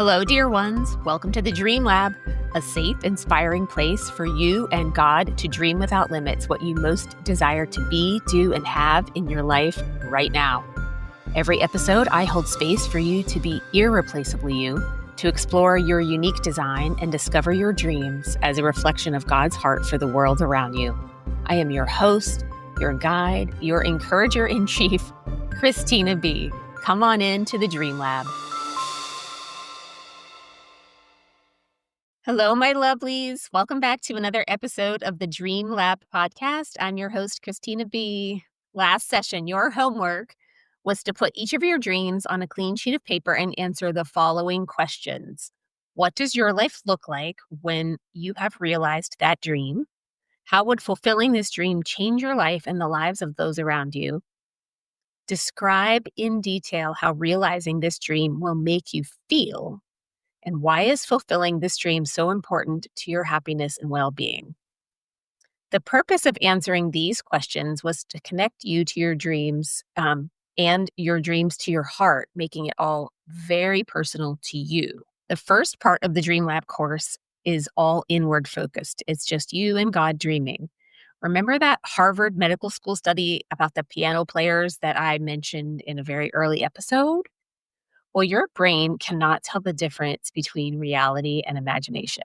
Hello, dear ones. Welcome to the Dream Lab, a safe, inspiring place for you and God to dream without limits what you most desire to be, do, and have in your life right now. Every episode, I hold space for you to be irreplaceably you, to explore your unique design and discover your dreams as a reflection of God's heart for the world around you. I am your host, your guide, your encourager-in-chief, Christina B. Come on in to the Dream Lab. Hello, my lovelies. Welcome back to another episode of the Dream Lab podcast. I'm your host, Christina B. Last session, your homework was to put each of your dreams on a clean sheet of paper and answer the following questions. What does your life look like when you have realized that dream? How would fulfilling this dream change your life and the lives of those around you? Describe in detail how realizing this dream will make you feel. And why is fulfilling this dream so important to your happiness and well-being? The purpose of answering these questions was to connect you to your dreams and your dreams to your heart, making it all very personal to you. The first part of the Dream Lab course is all inward focused. It's just you and God dreaming. Remember that Harvard Medical School study about the piano players that I mentioned in a very early episode? Well, your brain cannot tell the difference between reality and imagination.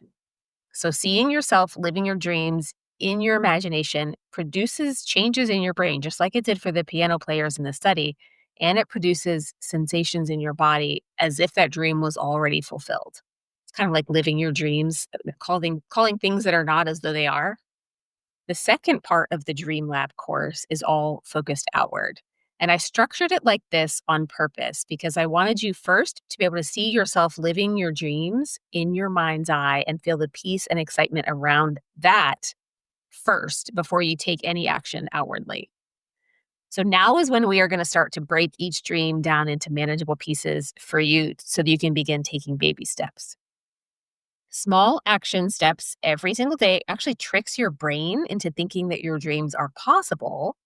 So seeing yourself living your dreams in your imagination produces changes in your brain, just like it did for the piano players in the study, and it produces sensations in your body as if that dream was already fulfilled. It's kind of like living your dreams, calling things that are not as though they are. The second part of the Dream Lab course is all focused outward. And I structured it like this on purpose because I wanted you first to be able to see yourself living your dreams in your mind's eye and feel the peace and excitement around that first before you take any action outwardly. So now is when we are going to start to break each dream down into manageable pieces for you so that you can begin taking baby steps. Small action steps every single day actually tricks your brain into thinking that your dreams are possible.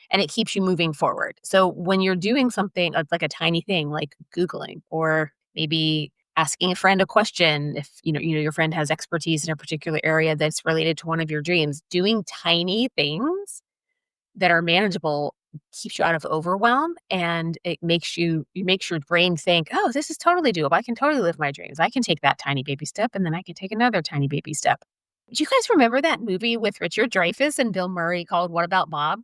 And it keeps you moving forward. So when you're doing something like a tiny thing like Googling or maybe asking a friend a question, if you know your friend has expertise in a particular area that's related to one of your dreams, doing tiny things that are manageable keeps you out of overwhelm, and it makes your brain think, oh, this is totally doable. I can totally live my dreams. I can take that tiny baby step, and then I can take another tiny baby step. Do you guys remember that movie with Richard Dreyfuss and Bill Murray called What About Bob?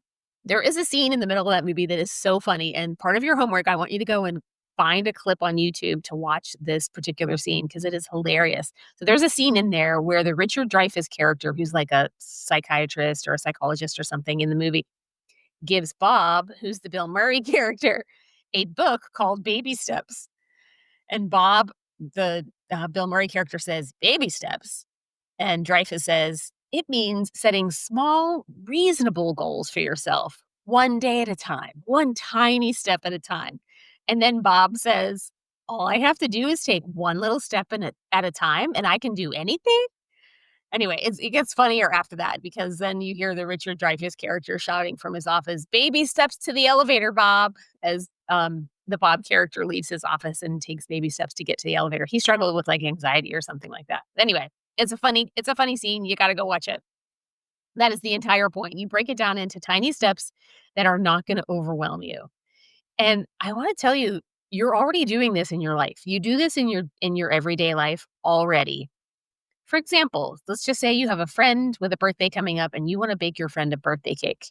There is a scene in the middle of that movie that is so funny. And part of your homework, I want you to go and find a clip on YouTube to watch this particular scene because it is hilarious. So there's a scene in there where the Richard Dreyfuss character, who's like a psychiatrist or a psychologist or something in the movie, gives Bob, who's the Bill Murray character, a book called Baby Steps. And Bob, the Bill Murray character, says, "Baby steps." And Dreyfuss says, "It means setting small, reasonable goals for yourself, one day at a time, one tiny step at a time." And then Bob says, "All I have to do is take one little step at a time, and I can do anything." Anyway, it gets funnier after that because then you hear the Richard Dreyfuss character shouting from his office, "Baby steps to the elevator, Bob," as the Bob character leaves his office and takes baby steps to get to the elevator. He struggled with like anxiety or something like that. Anyway. It's a funny scene. You got to go watch it. That is the entire point. You break it down into tiny steps that are not going to overwhelm you. And I want to tell you, you're already doing this in your life. You do this in your everyday life already. For example, let's just say you have a friend with a birthday coming up and you want to bake your friend a birthday cake.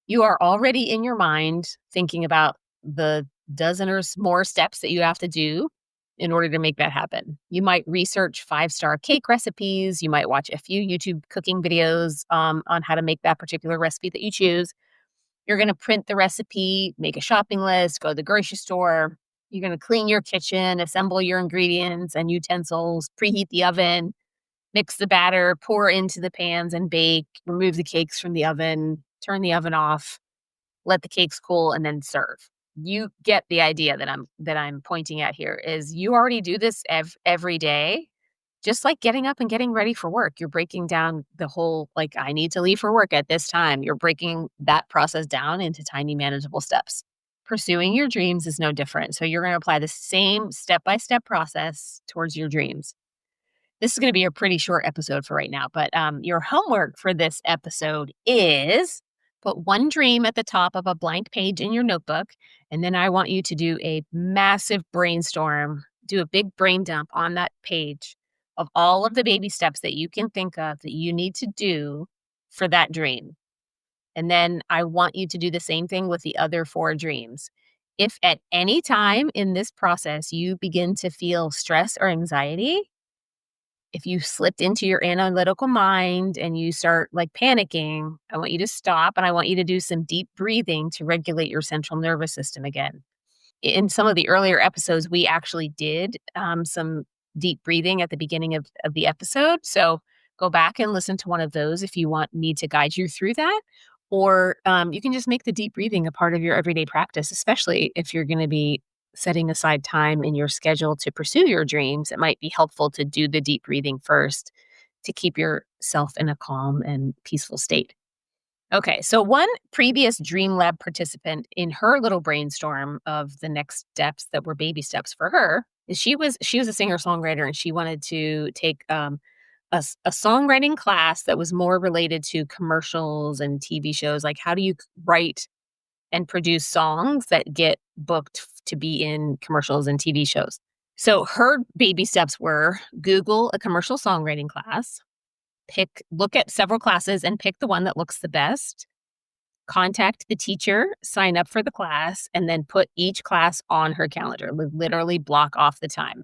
You are already in your mind thinking about the dozen or more steps that you have to do in order to make that happen. You might research 5-star cake recipes. You might watch a few YouTube cooking videos on how to make that particular recipe that you choose. You're going to print the recipe, make a shopping list, go to the grocery store. You're going to clean your kitchen, assemble your ingredients and utensils, preheat the oven, mix the batter, pour into the pans and bake, remove the cakes from the oven, turn the oven off, let the cakes cool, and then serve. You get the idea that I'm pointing at here is you already do this every day, just like getting up and getting ready for work. You're breaking down the whole, like, I need to leave for work at this time. You're breaking that process down into tiny manageable steps. pursuing your dreams is no different. So you're going to apply the same step-by-step process towards your dreams. This is going to be a pretty short episode for right now, but your homework for this episode is put one dream at the top of a blank page in your notebook, and then I want you to do a massive brainstorm, do a big brain dump on that page of all of the baby steps that you can think of that you need to do for that dream. And then I want you to do the same thing with the other 4 dreams. If at any time in this process you begin to feel stress or anxiety, if you slipped into your analytical mind and you start like panicking, I want you to stop and I want you to do some deep breathing to regulate your central nervous system again. In some of the earlier episodes, we actually did some deep breathing at the beginning of the episode. So go back and listen to one of those if you want me to guide you through that. Or you can just make the deep breathing a part of your everyday practice, especially if you're going to be setting aside time in your schedule to pursue your dreams. It might be helpful to do the deep breathing first to keep yourself in a calm and peaceful state. Okay, so one previous Dream Lab participant in her little brainstorm of the next steps that were baby steps for her is she was a singer-songwriter and she wanted to take a songwriting class that was more related to commercials and TV shows. Like, how do you write and produce songs that get booked to be in commercials and TV shows? So her baby steps were Google a commercial songwriting class, look at several classes and pick the one that looks the best, contact the teacher, sign up for the class, and then put each class on her calendar, literally block off the time.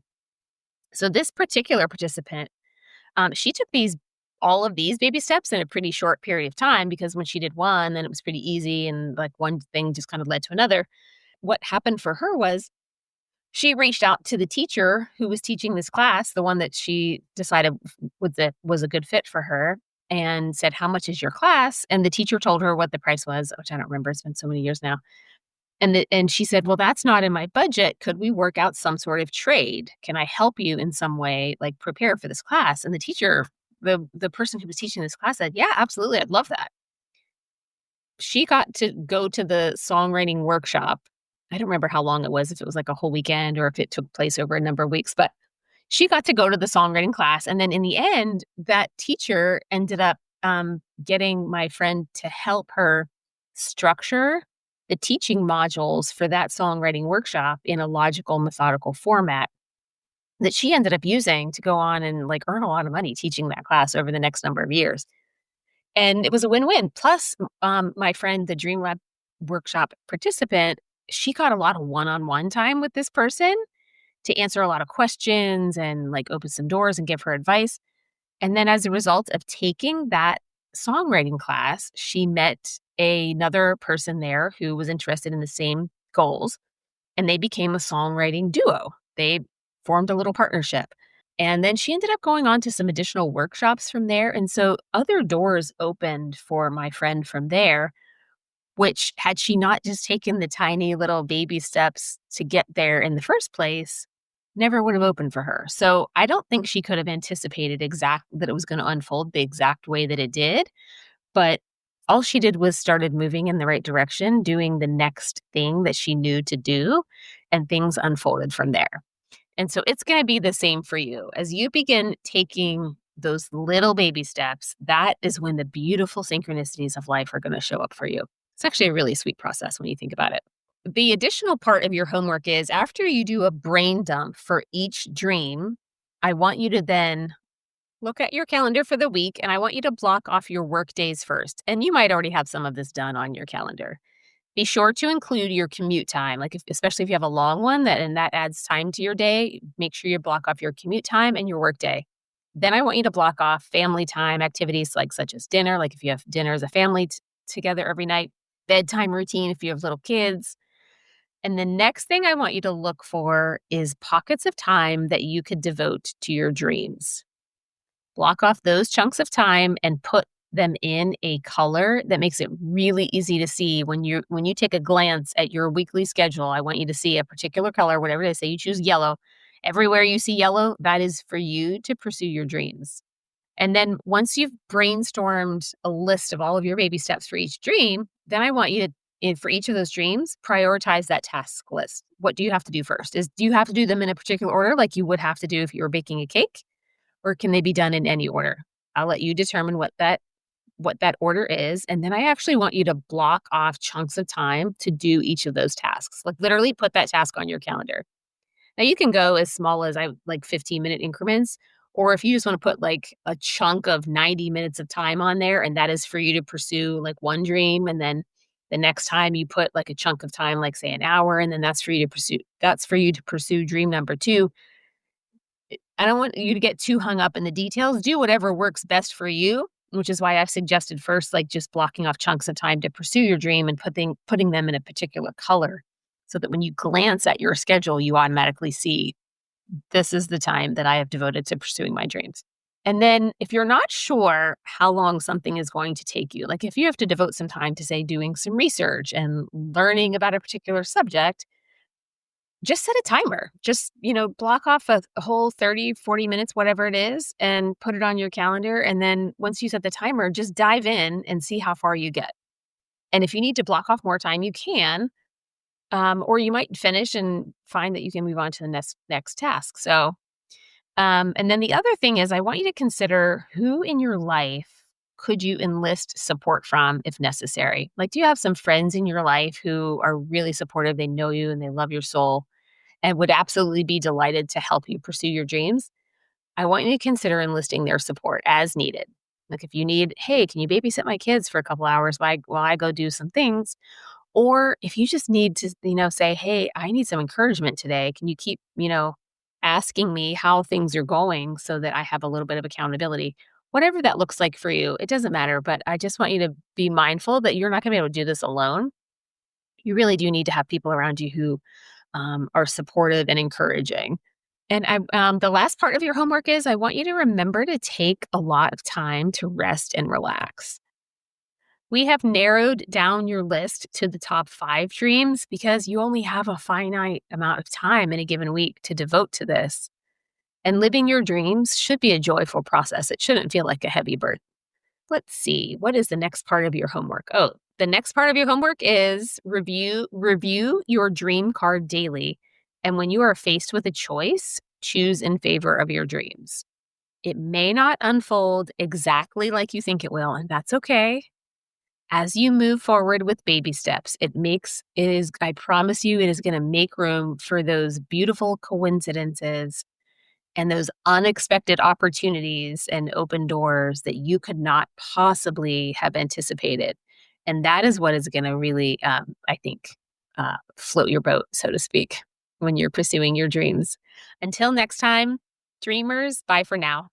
So this particular participant, she took all of these baby steps in a pretty short period of time because when she did one, then it was pretty easy and like one thing just kind of led to another. What happened for her was she reached out to the teacher who was teaching this class, the one that she decided was a good fit for her, and said, "How much is your class?" And the teacher told her what the price was, which I don't remember. It's been so many years now. And she said, "Well, that's not in my budget. Could we work out some sort of trade? Can I help you in some way, like prepare for this class?" And the teacher, the person who was teaching this class said, "Yeah, absolutely. I'd love that." She got to go to the songwriting workshop. I don't remember how long it was, if it was like a whole weekend or if it took place over a number of weeks, but she got to go to the songwriting class. And then in the end, that teacher ended up getting my friend to help her structure the teaching modules for that songwriting workshop in a logical, methodical format that she ended up using to go on and like earn a lot of money teaching that class over the next number of years. And it was a win-win. Plus, my friend, the Dream Lab workshop participant, she got a lot of one-on-one time with this person to answer a lot of questions and like open some doors and give her advice. And then as a result of taking that songwriting class, she met another person there who was interested in the same goals, and they became a songwriting duo. They formed a little partnership. And then she ended up going on to some additional workshops from there. And so other doors opened for my friend from there, which had she not just taken the tiny little baby steps to get there in the first place, never would have opened for her. So I don't think she could have anticipated that it was going to unfold the exact way that it did. But all she did was started moving in the right direction, doing the next thing that she knew to do, and things unfolded from there. And so it's going to be the same for you. As you begin taking those little baby steps, that is when the beautiful synchronicities of life are going to show up for you. It's actually a really sweet process when you think about it. The additional part of your homework is after you do a brain dump for each dream, I want you to then look at your calendar for the week and I want you to block off your work days first. And you might already have some of this done on your calendar. Be sure to include your commute time, like especially if you have a long one and that adds time to your day. Make sure you block off your commute time and your work day. Then I want you to block off family time activities such as dinner, like if you have dinner as a family together every night, bedtime routine if you have little kids. And the next thing I want you to look for is pockets of time that you could devote to your dreams. Block off those chunks of time and put them in a color that makes it really easy to see. When you take a glance at your weekly schedule, I want you to see a particular color, whatever they say, you choose yellow. Everywhere you see yellow, that is for you to pursue your dreams. And then once you've brainstormed a list of all of your baby steps for each dream, then I want you to for each of those dreams, prioritize that task list. What do you have to do first? Do you have to do them in a particular order like you would have to do if you were baking a cake? Or can they be done in any order? I'll let you determine what that order is, and then I actually want you to block off chunks of time to do each of those tasks. Like, literally put that task on your calendar. Now, you can go as small as 15-minute increments, or if you just wanna put, like, a chunk of 90 minutes of time on there, and that is for you to pursue, like, one dream, and then the next time you put, like, a chunk of time, like, say, an hour, and then that's for you to pursue dream number 2. I don't want you to get too hung up in the details. Do whatever works best for you, which is why I've suggested first, like, just blocking off chunks of time to pursue your dream and putting them in a particular color so that when you glance at your schedule, you automatically see, this is the time that I have devoted to pursuing my dreams. And then if you're not sure how long something is going to take you, like if you have to devote some time to, say, doing some research and learning about a particular subject, just set a timer. Just, block off a whole 30, 40 minutes, whatever it is, and put it on your calendar. And then once you set the timer, just dive in and see how far you get. And if you need to block off more time, you can, or you might finish and find that you can move on to the next task. So, and then the other thing is, I want you to consider, who in your life could you enlist support from if necessary? Like, do you have some friends in your life who are really supportive? They know you and they love your soul and would absolutely be delighted to help you pursue your dreams. I want you to consider enlisting their support as needed. Like, if you need, hey, can you babysit my kids for a couple hours while I go do some things? Or if you just need to, say, hey, I need some encouragement today. Can you keep, asking me how things are going so that I have a little bit of accountability? Whatever that looks like for you, it doesn't matter. But I just want you to be mindful that you're not going to be able to do this alone. You really do need to have people around you who are supportive and encouraging. And the last part of your homework is, I want you to remember to take a lot of time to rest and relax. We have narrowed down your list to the top 5 dreams because you only have a finite amount of time in a given week to devote to this. And living your dreams should be a joyful process. It shouldn't feel like a heavy burden. Let's see. What is the next part of your homework? Oh, the next part of your homework is review your dream card daily. And when you are faced with a choice, choose in favor of your dreams. It may not unfold exactly like you think it will, and that's okay. As you move forward with baby steps, I promise you, it is going to make room for those beautiful coincidences and those unexpected opportunities and open doors that you could not possibly have anticipated. And that is what is going to really, I think, float your boat, so to speak, when you're pursuing your dreams. Until next time, dreamers, bye for now.